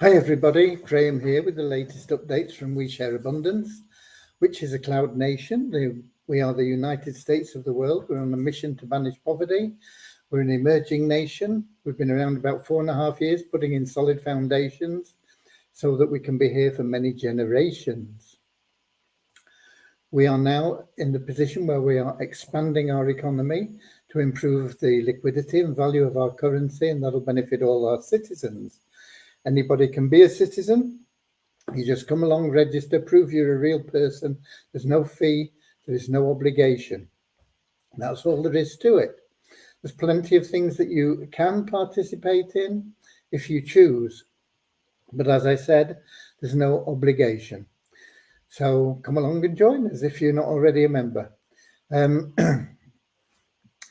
Hi everybody, Graham here with the latest updates from We Share Abundance, which is a cloud nation. We are the United States of the world. We're on a mission to banish poverty. We're an emerging nation. We've been around about 4.5 years, putting in solid foundations so that we can be here for many generations. We are now in the position where we are expanding our economy to improve the liquidity and value of our currency, and that'll benefit all our citizens. Anybody can be a citizen. You just come along, register, prove you're a real person. There's no fee, there is no obligation. That's all there is to it. There's plenty of things that you can participate in if you choose. But as I said, there's no obligation. So come along and join us if you're not already a member.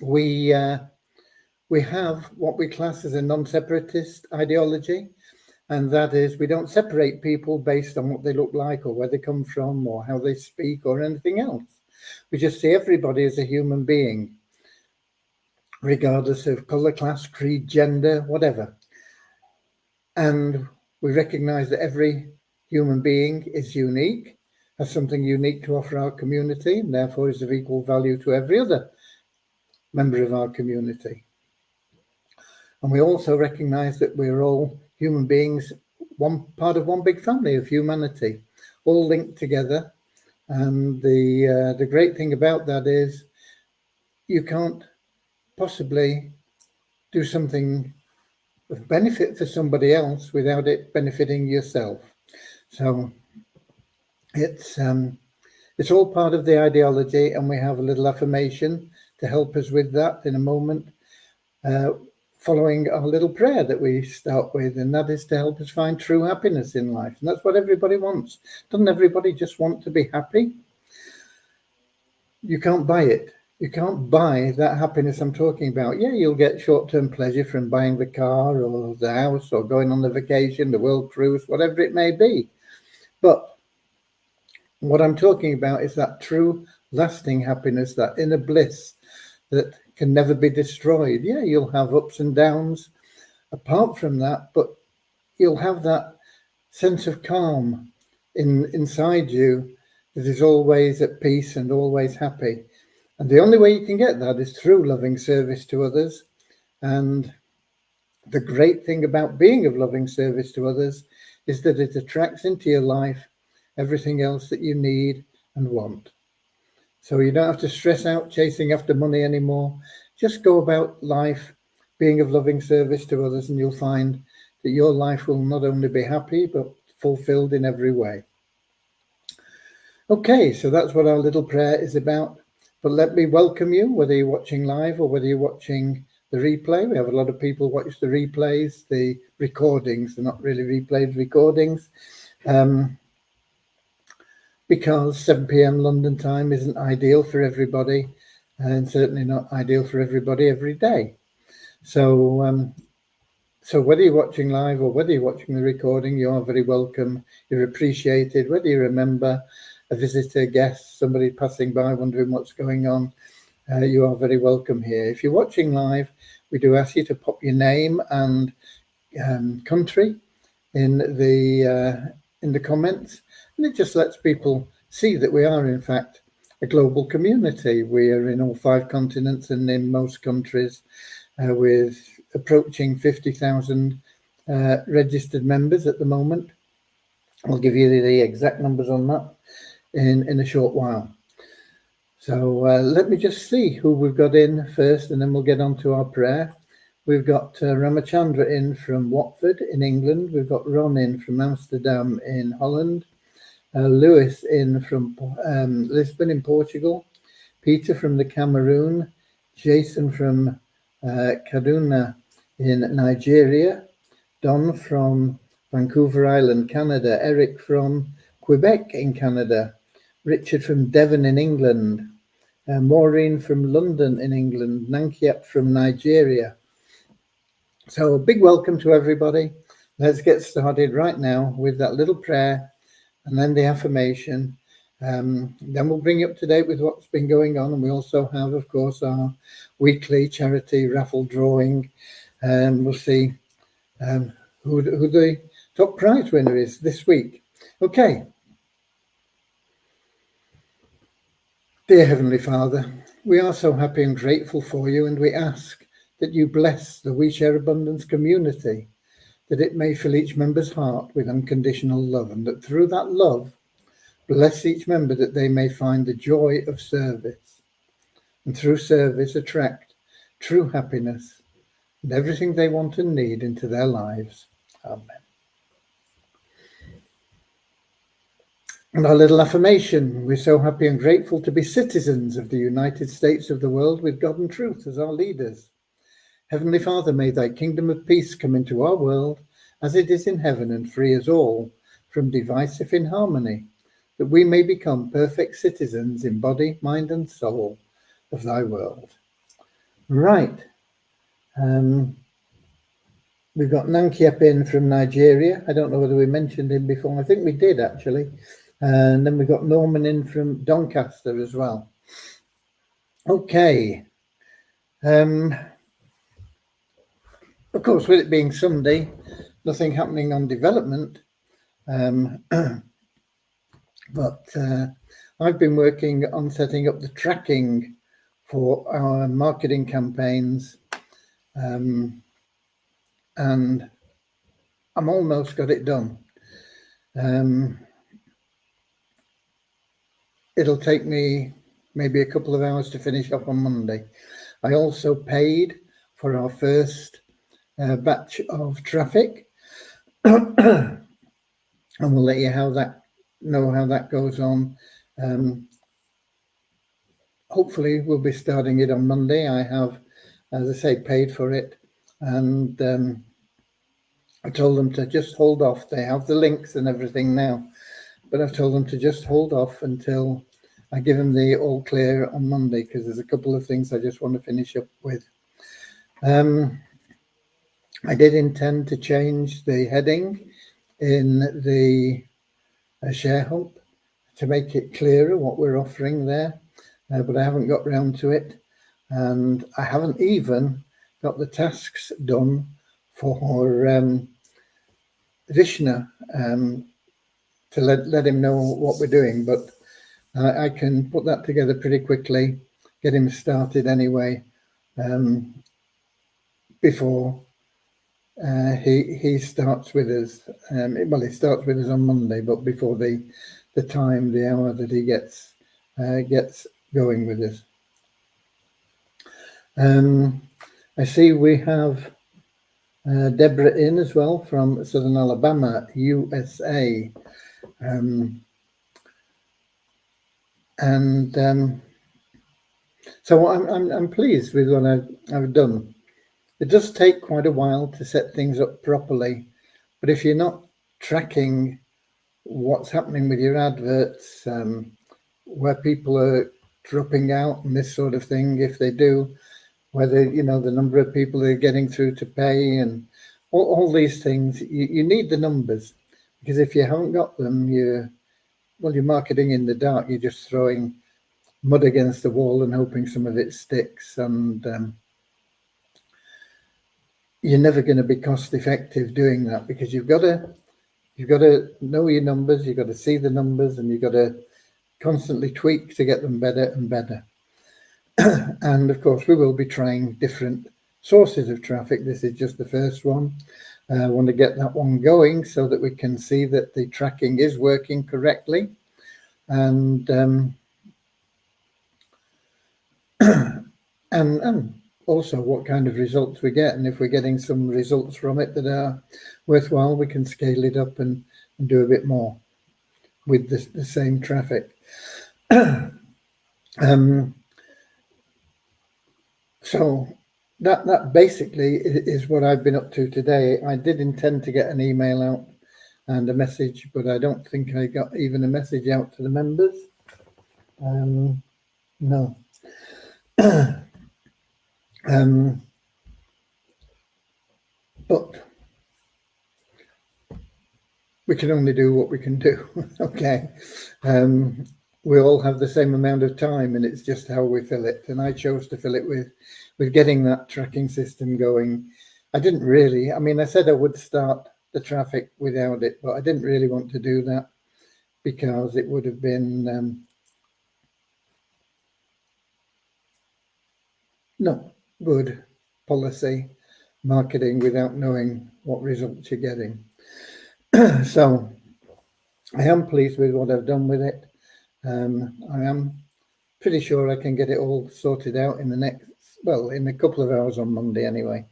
We have what we class as a non-separatist ideology. And that is, we don't separate people based on what they look like or where they come from or how they speak or anything else. We just see everybody as a human being, regardless of colour, class, creed, gender, whatever. And we recognise that every human being is unique, has something unique to offer our community, and therefore is of equal value to every other member of our community. And we also recognise that we're all human beings, one part of one big family of humanity, all linked together. And the great thing about that is you can't possibly do something of benefit for somebody else without it benefiting yourself. So it's all part of the ideology, and we have a little affirmation to help us with that in a moment. Following our little prayer that we start with, and that is to help us find true happiness in life. And that's what everybody wants. Doesn't everybody just want to be happy? You can't buy it. You can't buy that happiness I'm talking about. Yeah, you'll get short-term pleasure from buying the car or the house or going on the vacation, the world cruise, whatever it may be. But what I'm talking about is that true, lasting happiness, that inner bliss that can never be destroyed. Yeah, you'll have ups and downs apart from that, but you'll have that sense of calm inside you that is always at peace and always happy. And the only way you can get that is through loving service to others. And the great thing about being of loving service to others is that it attracts into your life everything else that you need and want. So you don't have to stress out chasing after money anymore. Just go about life being of loving service to others, and you'll find that your life will not only be happy, but fulfilled in every way. Okay, so that's what our little prayer is about. But let me welcome you, whether you're watching live or whether you're watching the replay. We have a lot of people watch the replays, the recordings. They're not really replayed recordings. Because 7 p.m. London time isn't ideal for everybody, and certainly not ideal for everybody every day. So whether you're watching live or whether you're watching the recording, you are very welcome. You're appreciated. Whether you're a member, a visitor, guest, somebody passing by wondering what's going on, you are very welcome here. If you're watching live, we do ask you to pop your name and country in the comments. And it just lets people see that we are, in fact, a global community. We are in all 5 continents and in most countries, with approaching 50,000 registered members at the moment. I'll give you the exact numbers on that in a short while. So let me just see who we've got in first, and then we'll get on to our prayer. We've got Ramachandra in from Watford in England. We've got Ron in from Amsterdam in Holland. Lewis in from Lisbon in Portugal. Peter from the Cameroon. Jason from Kaduna in Nigeria. Don from Vancouver Island, Canada. Eric from Quebec in Canada. Richard from Devon in England. Maureen from London in England. Nankiat from Nigeria. So a big welcome to everybody. Let's get started right now with that little prayer and then the affirmation. Then we'll bring you up to date with what's been going on. And we also have, of course, our weekly charity raffle drawing. And we'll see who the top prize winner is this week. Okay. Dear Heavenly Father, we are so happy and grateful for you, and we ask that you bless the We Share Abundance community, that it may fill each member's heart with unconditional love, and that through that love, bless each member that they may find the joy of service, and through service attract true happiness and everything they want and need into their lives. Amen. And our little affirmation: we're so happy and grateful to be citizens of the United States of the world with God and truth as our leaders. Heavenly Father, may thy kingdom of peace come into our world as it is in heaven, and free us all from divisive inharmony, that we may become perfect citizens in body, mind and soul of thy world. Right. We've got Nankiep in from Nigeria. I don't know whether we mentioned him before. I think we did, actually. And then we've got Norman in from Doncaster as well. Okay. Of course, with it being Sunday, nothing happening on development. But I've been working on setting up the tracking for our marketing campaigns. And I'm almost got it done. It'll take me maybe a couple of hours to finish up on Monday. I also paid for our first batch of traffic, and we'll let you know how that goes on. Hopefully we'll be starting it on Monday. I have, as I say, paid for it, and I told them to just hold off. They have the links and everything now, but I've told them to just hold off until I give them the all clear on Monday, because there's a couple of things I just want to finish up with. I did intend to change the heading in the Share Hub to make it clearer what we're offering there, but I haven't got round to it, and I haven't even got the tasks done for Vishnu to let him know what we're doing, but I can put that together pretty quickly, get him started anyway, before he starts with us. Well, he starts with us on Monday, but before the hour that he gets going with us. I see we have Deborah in as well from Southern Alabama, USA. So I'm pleased with what I've done. It does take quite a while to set things up properly, but if you're not tracking what's happening with your adverts, where people are dropping out and this sort of thing, if they do, whether the number of people that are getting through to pay and all these things, you need the numbers, because if you haven't got them, you're marketing in the dark. You're just throwing mud against the wall and hoping some of it sticks, and you're never going to be cost effective doing that, because you've got to know your numbers, you've got to see the numbers, and you've got to constantly tweak to get them better and better. And of course, we will be trying different sources of traffic. This is just the first one. I want to get that one going so that we can see that the tracking is working correctly, and and also what kind of results we get. And if we're getting some results from it that are worthwhile, we can scale it up and do a bit more with the same traffic. So that basically is what I've been up to today. I did intend to get an email out and a message, but I don't think I got even a message out to the members. No. But we can only do what we can do. Okay. We all have the same amount of time, and it's just how we fill it. And I chose to fill it with getting that tracking system going. I didn't really. I mean, I said I would start the traffic without it, but I didn't really want to do that because it would have been not good policy marketing without knowing what results you're getting. So I am pleased with what I've done with it. I am pretty sure I can get it all sorted out in in a couple of hours on Monday anyway.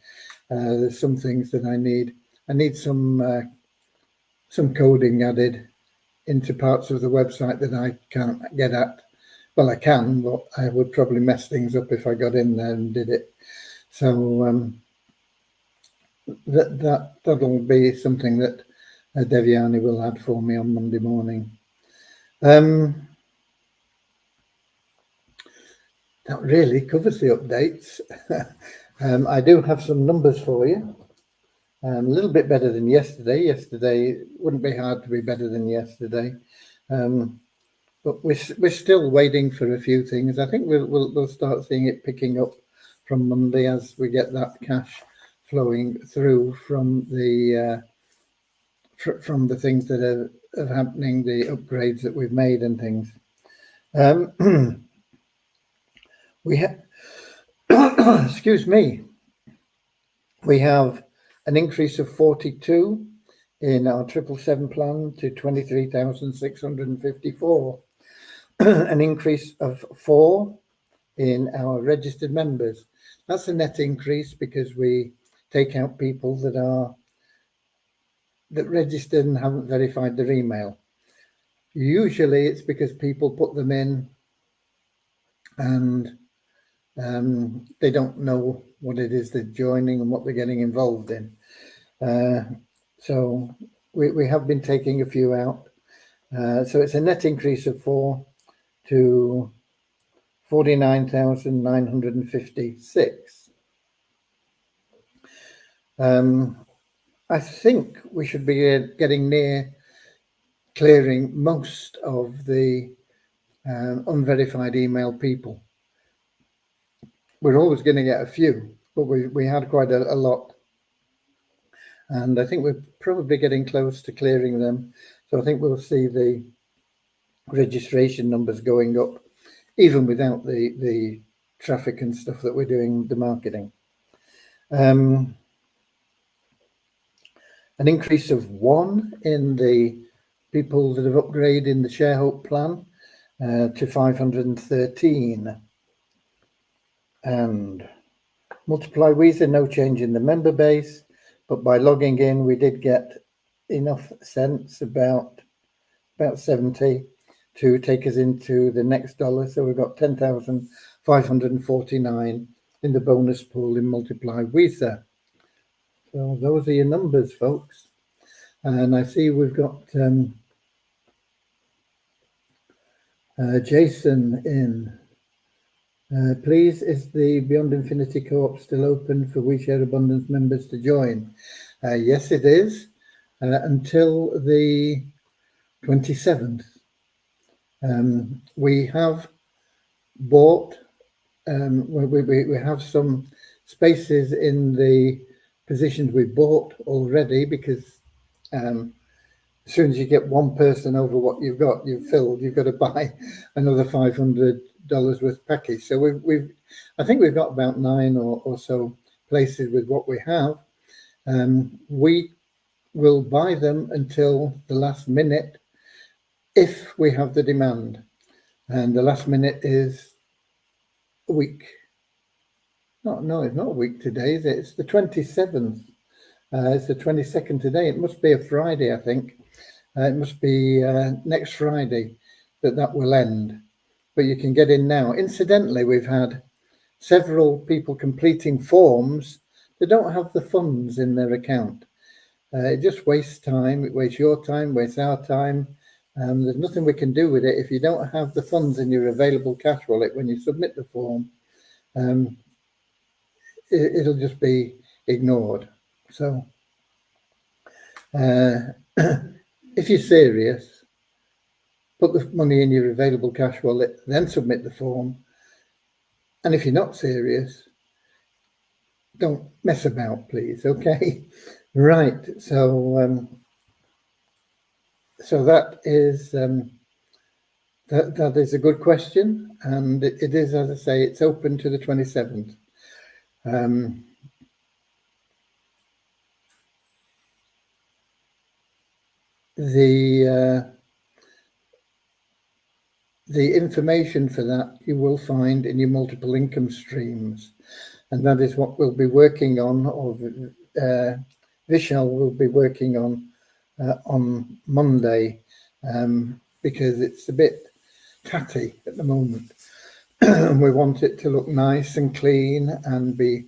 There's some things that I need. I need some coding added into parts of the website that I can't get at. Well, I can, but I would probably mess things up if I got in there and did it. So that'll be something that Deviani will add for me on Monday morning. That really covers the updates. I do have some numbers for you. A little bit better than yesterday. Yesterday wouldn't be hard to be better than yesterday, but we're still waiting for a few things. I think we'll start seeing it picking up from Monday as we get that cash flowing through from the things that are happening, the upgrades that we've made and things. We have, excuse me, we have an increase of 42 in our 777 plan to 23,654, an increase of 4 in our registered members. That's a net increase because we take out people that registered and haven't verified their email. Usually it's because people put them in and they don't know what it is they're joining and what they're getting involved in. So we have been taking a few out. So it's a net increase of 4 to 49,956. I think we should be getting near clearing most of the unverified email people. We're always going to get a few, but we had quite a lot. And I think we're probably getting close to clearing them. So I think we'll see the registration numbers going up, even without the traffic and stuff that we're doing, the marketing. An increase of 1 in the people that have upgraded in the Share Hope plan to 513. And Multiply Visa, no change in the member base, but by logging in, we did get enough cents, about 70, to take us into the next dollar. So we've got 10,549 in the bonus pool in Multiply Visa. So those are your numbers, folks. And I see we've got Jason in. Please, is the Beyond Infinity Co-op still open for We Share Abundance members to join? Yes, it is, until the 27th. We have bought, we have some spaces in the positions we bought already, because as soon as you get one person over what you've got, you've filled, you've got to buy another $500 worth package. So I think we've got about 9 or so places with what we have. We will buy them until the last minute if we have the demand, and the last minute is a week. No, it's not a week today, is it? It's the 27th. It's the 22nd today. It must be a Friday, I think. It must be next Friday that will end. But you can get in now. Incidentally, we've had several people completing forms that don't have the funds in their account. It just wastes time. It wastes your time, wastes our time. There's nothing we can do with it if you don't have the funds in your available cash wallet when you submit the form. It'll just be ignored. So if you're serious, put the money in your available cash wallet, then submit the form. And if you're not serious, don't mess about, please, okay? Right. So that is that is a good question, and it is, as I say, it's open to the 27th. Um, the the information for that you will find in your multiple income streams, and that is what we'll be working on, or Vishal will be working on Monday, because it's a bit tatty at the moment. And we want it to look nice and clean and be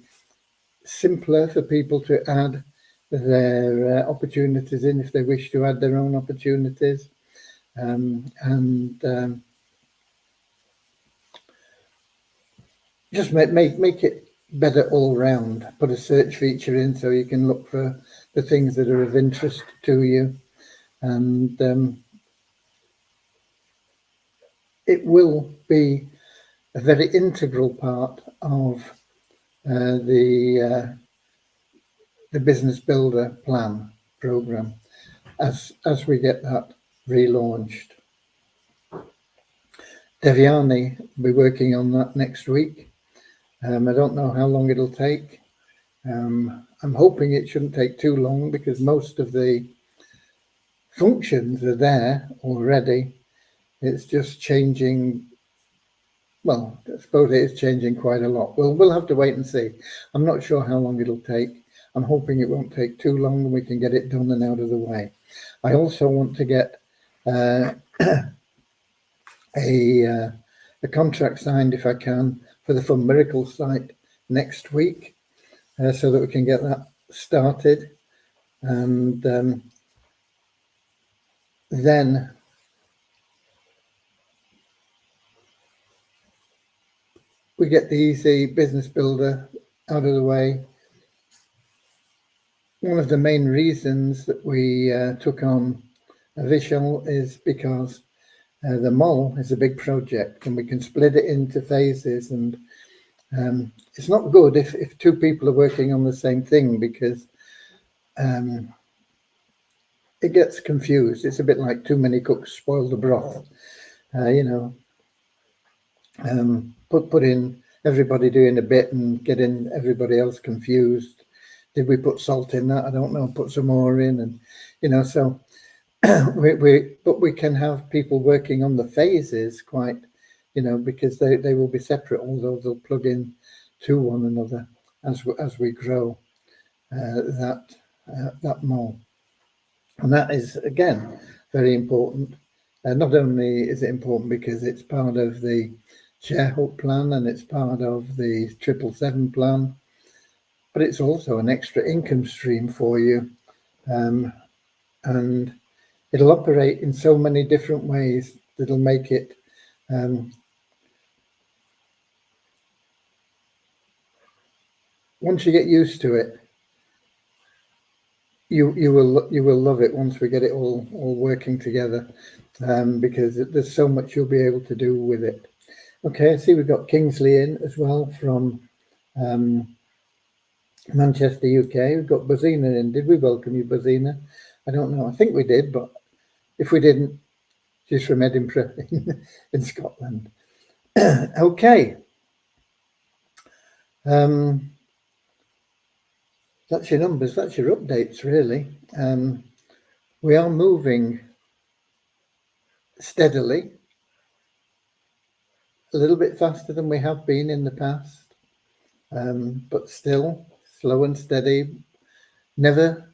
simpler for people to add their opportunities in if they wish to add their own opportunities. And just make it better all round. Put a search feature in so you can look for the things that are of interest to you, and it will be a very integral part of the business builder plan program as we get that relaunched. Devyani will be working on that next week. I don't know how long it'll take. I'm hoping it shouldn't take too long because most of the functions are there already. It's just changing. Well, I suppose it is changing quite a lot. We'll have to wait and see. I'm not sure how long it'll take. I'm hoping it won't take too long and we can get it done and out of the way. I also want to get a contract signed, if I can, for the Fun Miracle site next week, so that we can get that started. And then we get the easy business builder out of the way. One of the main reasons that we took on Vishal is because the mall is a big project and we can split it into phases, and it's not good if two people are working on the same thing because it gets confused. It's a bit like too many cooks spoil the broth. Put in everybody doing a bit and getting everybody else confused. Did we put salt in that? I don't know. Put some more in, and so but we can have people working on the phases quite, because they will be separate, although they'll plug in to one another as we grow that more. And that is, again, very important. Not only is it important because it's part of the Sharehope plan and it's part of the 777 plan, but it's also an extra income stream for you. And it'll operate in so many different ways that'll make it once you get used to it, you will love it once we get it all working together, because there's so much you'll be able to do with it. Okay, I see we've got Kingsley in as well from Manchester, UK. We've got Bozina in. Did we welcome you, Bozina? I don't know. I think we did, but if we didn't, she's from Edinburgh in Scotland. Okay. That's your numbers. That's your updates, really. We are moving steadily, a little bit faster than we have been in the past, but still slow and steady, never,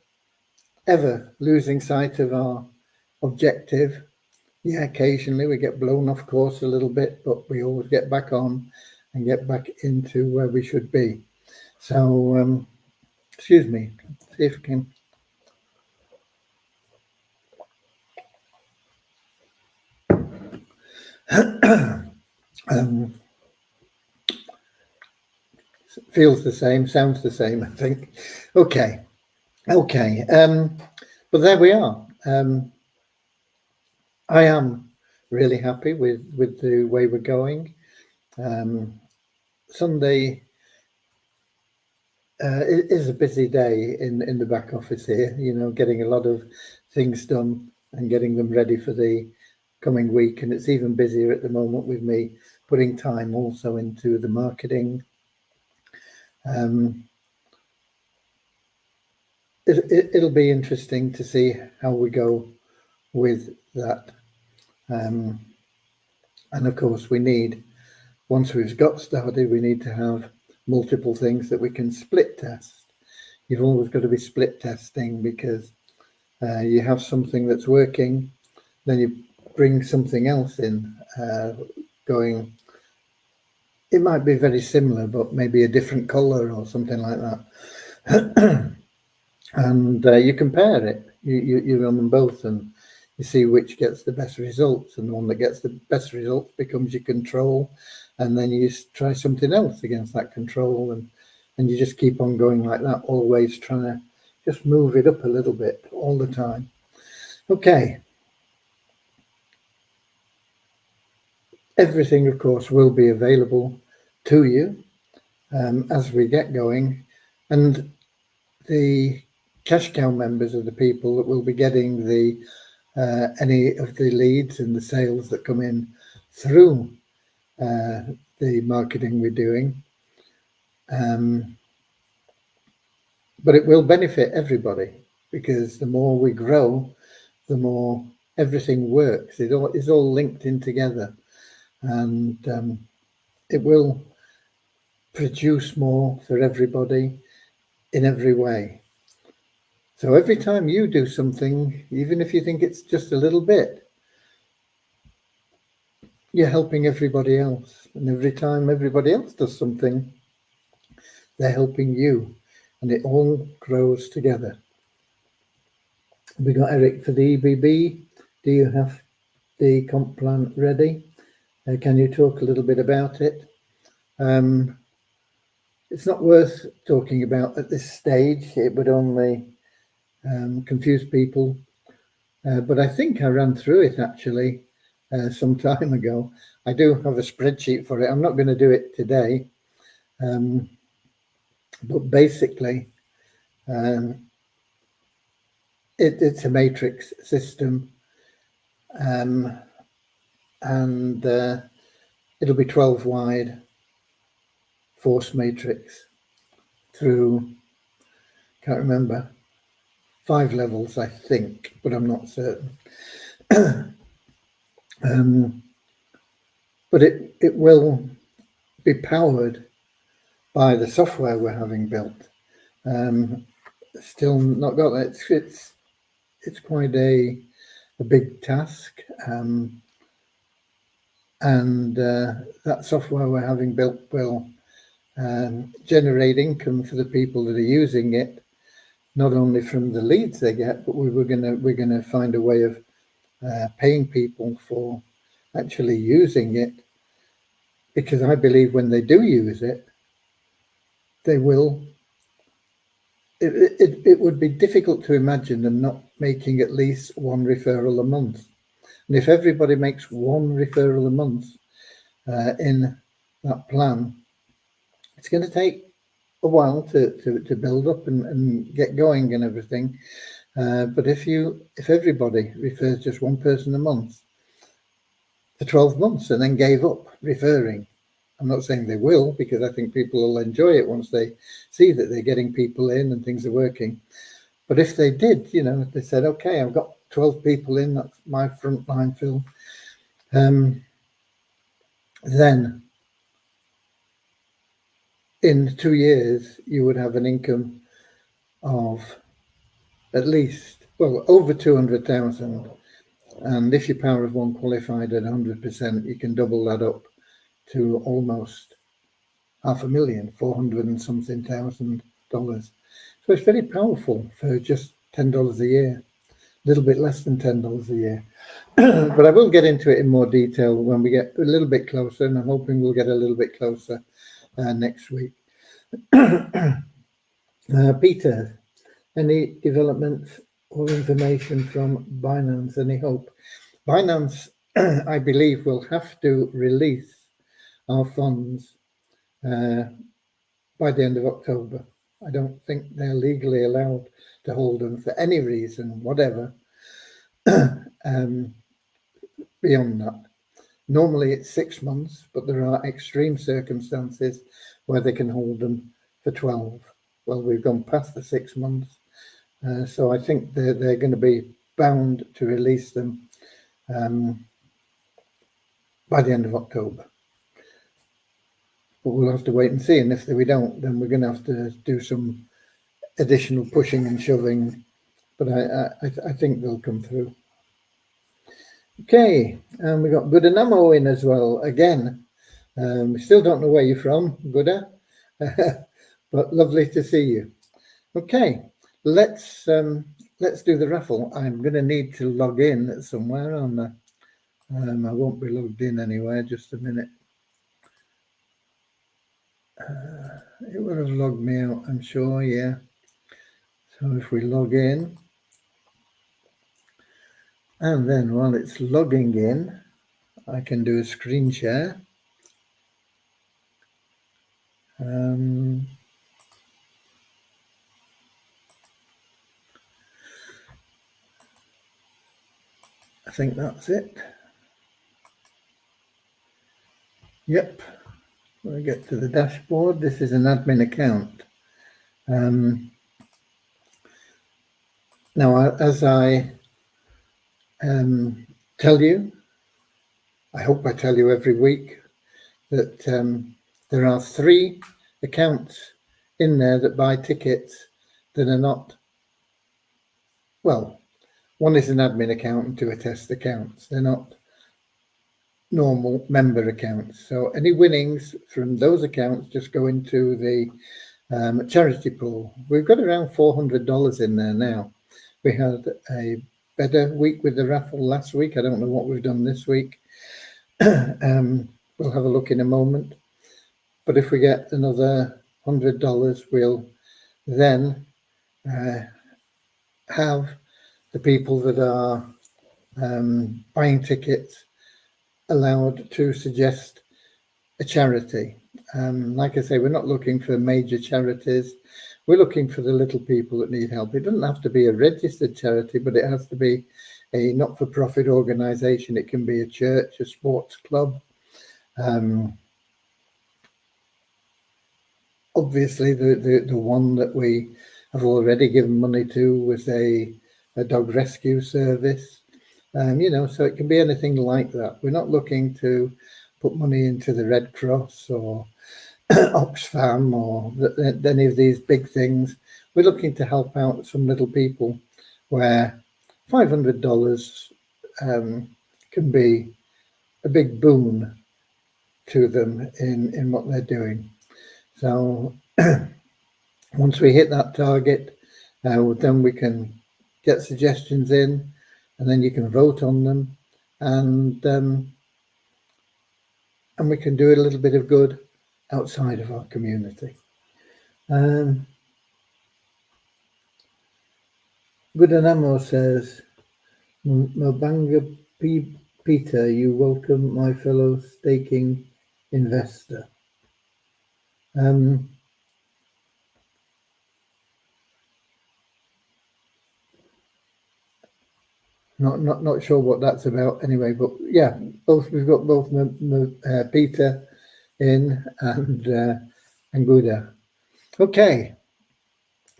ever losing sight of our objective. Yeah, occasionally we get blown off course a little bit, but we always get back on and get back into where we should be. So, excuse me, see if I can. Feels the same, sounds the same, I think. Okay. But there we are. I am really happy with the way we're going. Sunday it is a busy day in the back office here, getting a lot of things done and getting them ready for the coming week. And it's even busier at the moment with me putting time also into the marketing. It'll be interesting to see how we go with that. And of course, once we've got started, we need to have multiple things that we can split test. You've always got to be split testing, because you have something that's working, then you bring something else in, going, it might be very similar, but maybe a different color or something like that. And you compare it, you run them both, and you see which gets the best results, and the one that gets the best results becomes your control, and then you try something else against that control, and you just keep on going like that, always trying to just move it up a little bit all the time. Okay. Everything, of course, will be available to you as we get going, and the cash cow members are the people that will be getting any of the leads and the sales that come in through the marketing we're doing. But it will benefit everybody, because the more we grow, the more everything works. It all is all linked in together, and it will produce more for everybody in every way. So every time you do something, even if you think it's just a little bit, you're helping everybody else. And every time everybody else does something, they're helping you, and it all grows together. We got Eric for the EBB. Do you have the comp plan ready? Can you talk a little bit about it? It's not worth talking about at this stage. It would only confuse people. But I think I ran through it actually some time ago. I do have a spreadsheet for it. I'm not going to do it today. But basically, it's a matrix system, and it'll be 12 wide force matrix through, can't remember, 5 levels, I think, but I'm not certain. But it will be powered by the software we're having built. Still not got that. It's quite a big task, and that software we're having built will generate income for the people that are using it, not only from the leads they get, but we're gonna find a way of paying people for actually using it, because I believe when they do use it, they will. It would be difficult to imagine them not making at least one referral a month. And if everybody makes one referral a month in that plan, it's going to take a while to build up and get going and everything. But if everybody refers just one person a month for 12 months and then gave up referring, I'm not saying they will, because I think people will enjoy it once they see that they're getting people in and things are working. But if they did, if they said, okay, I've got 12 people in, that's my frontline fill, then in 2 years, you would have an income of at least, over 200,000. And if your power of one qualified at 100%, you can double that up to almost $500,000, 400 and something thousand dollars. So it's very powerful for just $10 a year, a little bit less than $10 a year. But I will get into it in more detail when we get a little bit closer, and I'm hoping we'll get a little bit closer next week. Peter, any developments or information from Binance? Any hope? Binance, I believe, will have to release our funds by the end of October. I don't think they're legally allowed to hold them for any reason, whatever, beyond that. Normally it's 6 months, but there are extreme circumstances where they can hold them for 12. Well, we've gone past the 6 months, so I think they're going to be bound to release them by the end of October. But we'll have to wait and see, and if we don't, then we're going to have to do some additional pushing and shoving, but I think they'll come through. Okay, and we got Buddha Namo in as well again. We still don't know where you're from, Buddha, but lovely to see you. Okay, let's do the raffle. I'm going to need to log in somewhere on the. I won't be logged in anywhere. Just a minute. It would have logged me out, I'm sure. Yeah. So if we log in, and then while it's logging in, I can do a screen share. I think that's it. Yep. When I get to the dashboard, this is an admin account. Now, as I tell you, I hope I tell you every week that there are 3 accounts in there that buy tickets that are not, well, one is an admin account and 2 are test accounts. They're not normal member accounts. So any winnings from those accounts just go into the charity pool. We've got around $400 in there now. We had a better week with the raffle last week. I don't know what we've done this week. We'll have a look in a moment. But if we get another $100, we'll then have the people that are buying tickets allowed to suggest a charity. Like I say, we're not looking for major charities. We're looking for the little people that need help. It doesn't have to be a registered charity, but it has to be a not-for-profit organization. It can be a church, a sports club. Obviously, the one that we have already given money to was a dog rescue service. So it can be anything like that. We're not looking to put money into the Red Cross or Oxfam or any of these big things. We're looking to help out some little people where $500 can be a big boon to them in what they're doing. So once we hit that target, then we can get suggestions in, and then you can vote on them, and we can do a little bit of good outside of our community. Budanamo says, Mobanga Peter, you welcome my fellow staking investor. Not sure what that's about anyway, but yeah, we've got both Peter in and Buddha. Okay,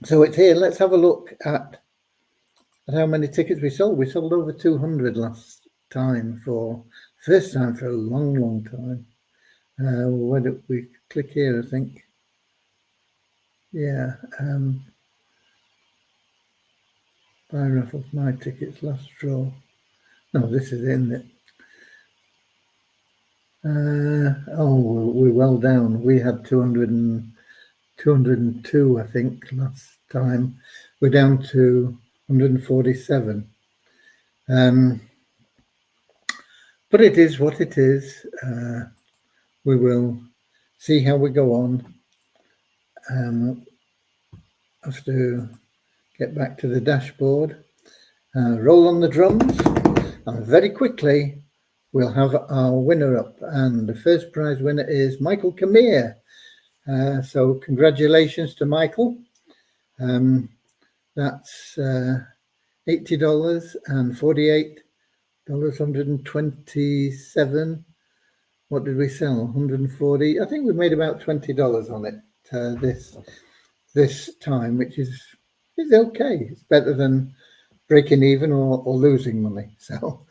so it's here. Let's have a look at how many tickets we sold. We sold over 200 last time, first time for a long time. Why don't we click here? I think. Yeah. Buy raffle, my tickets, last draw. No, this is in it. We're well down. We had 202, I think, last time. We're down to 147. But it is what it is. We will see how we go on. Have to get back to the dashboard, roll on the drums, and very quickly we'll have our winner up. And the first prize winner is Michael Kamir. So congratulations to Michael. That's $80 and $48, $127. What did we sell? 140. I think we made about $20 on it this time, which is okay. It's better than breaking even or losing money. So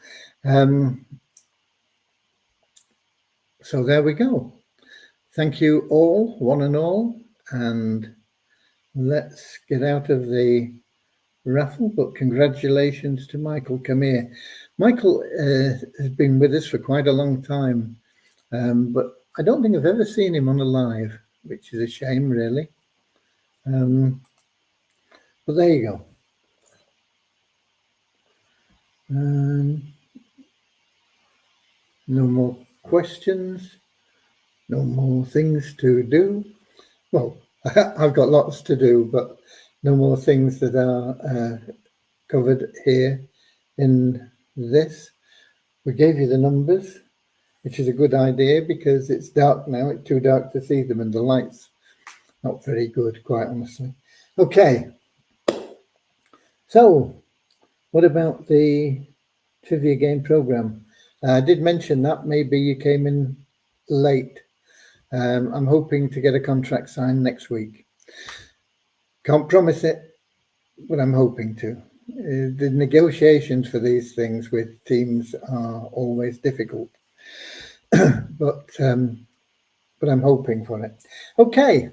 so there we go. Thank you all, one and all, and let's get out of the raffle. But congratulations to Michael. Come here. Michael has been with us for quite a long time, but I don't think I've ever seen him on a live, which is a shame, really. But there you go. No more questions, no more things to do. Well, I've got lots to do, but no more things that are covered here in this. We gave you the numbers, which is a good idea because it's dark now. It's too dark to see them, and the light's not very good, quite honestly. Okay. So, what about the trivia game program? I did mention that maybe you came in late. I'm hoping to get a contract signed next week. Can't promise it, but I'm hoping to. The negotiations for these things with teams are always difficult, but I'm hoping for it. Okay,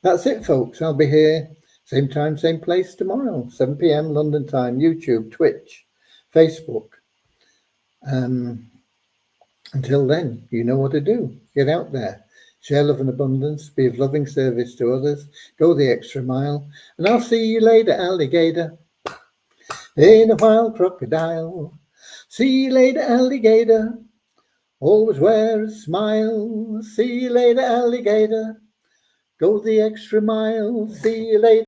that's it, folks. I'll be here same time, same place tomorrow, 7 p.m. London time, YouTube, Twitch, Facebook. Until then, you know what to do. Get out there, share love and abundance, be of loving service to others, go the extra mile, and I'll see you later, alligator. In a while, crocodile. See you later, alligator. Always wear a smile. See you later, alligator. Go the extra mile. See you later.